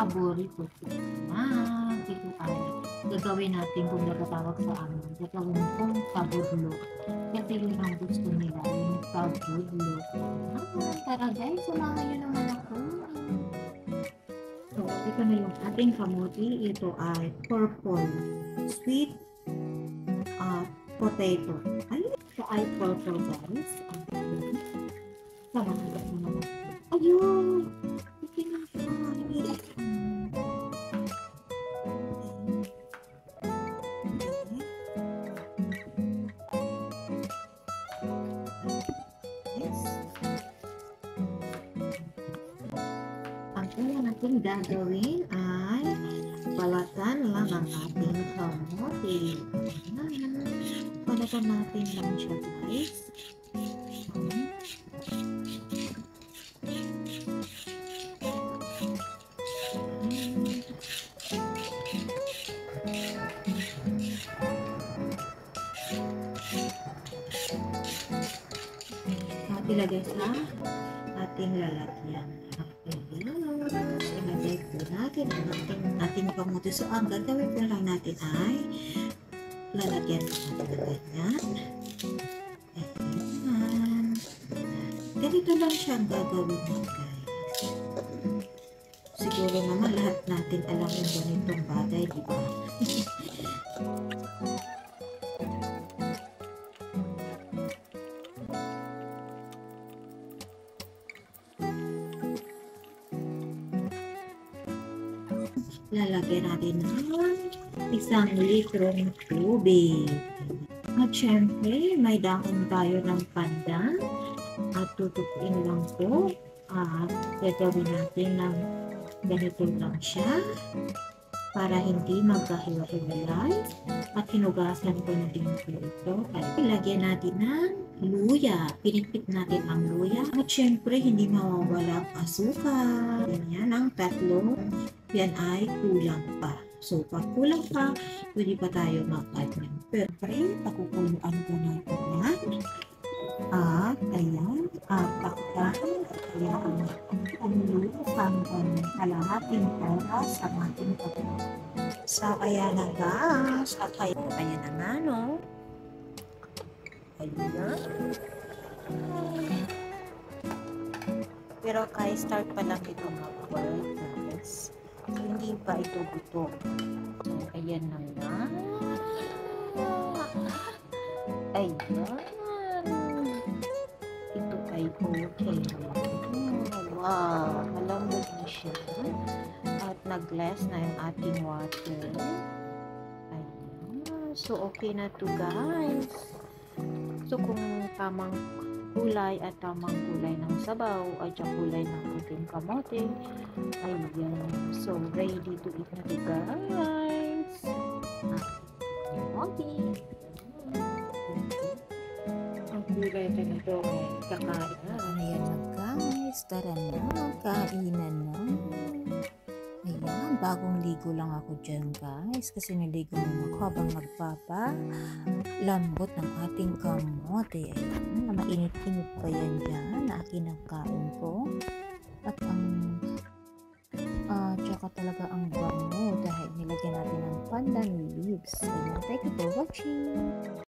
paborito ko. Ito ay gagawin natin kung natatawag sa amin. Gagawin kong kabudlo. Kasi yun ang gusto nila, yung kabudlo. Tara guys, samahan nyo naman ako. So, ito na yung ating kamote. Ito ay purple sweet potato. Ay, ito ay purple guys. Samahan naman ako. Ayun! Ang una natin gagawin ay balatan lang ang ating kamote. Balatan natin lang siya guys. Ilagay sa ating lalagyan. Ilagay po natin ang ating kamote. So, ang gagawin po lang natin ay lalagyan natin na ganyan. Ayan. Ganito lang siyang gagawin mo guys. Siguro naman lahat natin alam yung ganitong bagay, di ba? Lalagyan natin ng 1 litrong tubig. At syempre, may dahon tayo ng pandan. At tutupuin lang po. At gagawin natin ng ganito lang siya para hindi magkahiwa-hiwalay. At hinugasan ko na din po ito. At ilagyan natin ng luya. Pinipit natin ang luya. At syempre, hindi mawawala ang asukal. Ganyan ang tatlo. Yan ay kulang pa. So, pag kulang pa, pwede pa tayo mag-add ng pepper. Pakukuluan ko natin yan. At, ayan. Pakukuluan. Ayan. Hanggang kalahating oras ang ating pagkakas. So, ayan na guys. At ayan na nga, no? Ayan. Pero start pa lang ito mag-work, guys. Hindi pa ito buto. So, ayan na nga. Ayan. Ito ay okay. Wow, malambot na siya. At nag-less na yung ating water. Ayan. So, okay na to guys. So, kung tamang kulay at tamang kulay ng sabaw at yung kulay ng ating kamote, ayan. So, ready to eat na to guys. Kamote. Ang kulay na ito ay kakain. Ayan na guys, tara na, kainan na. Ayan, bagong ligo lang ako dyan guys, kasi naligo muna ako habang lambot ng ating kamote. Ayan, mainit-init pa yan dyan na kinakain ko. At tsaka talaga ang bango dahil nilagyan natin ng pandan leaves. Ayan, thank you for watching.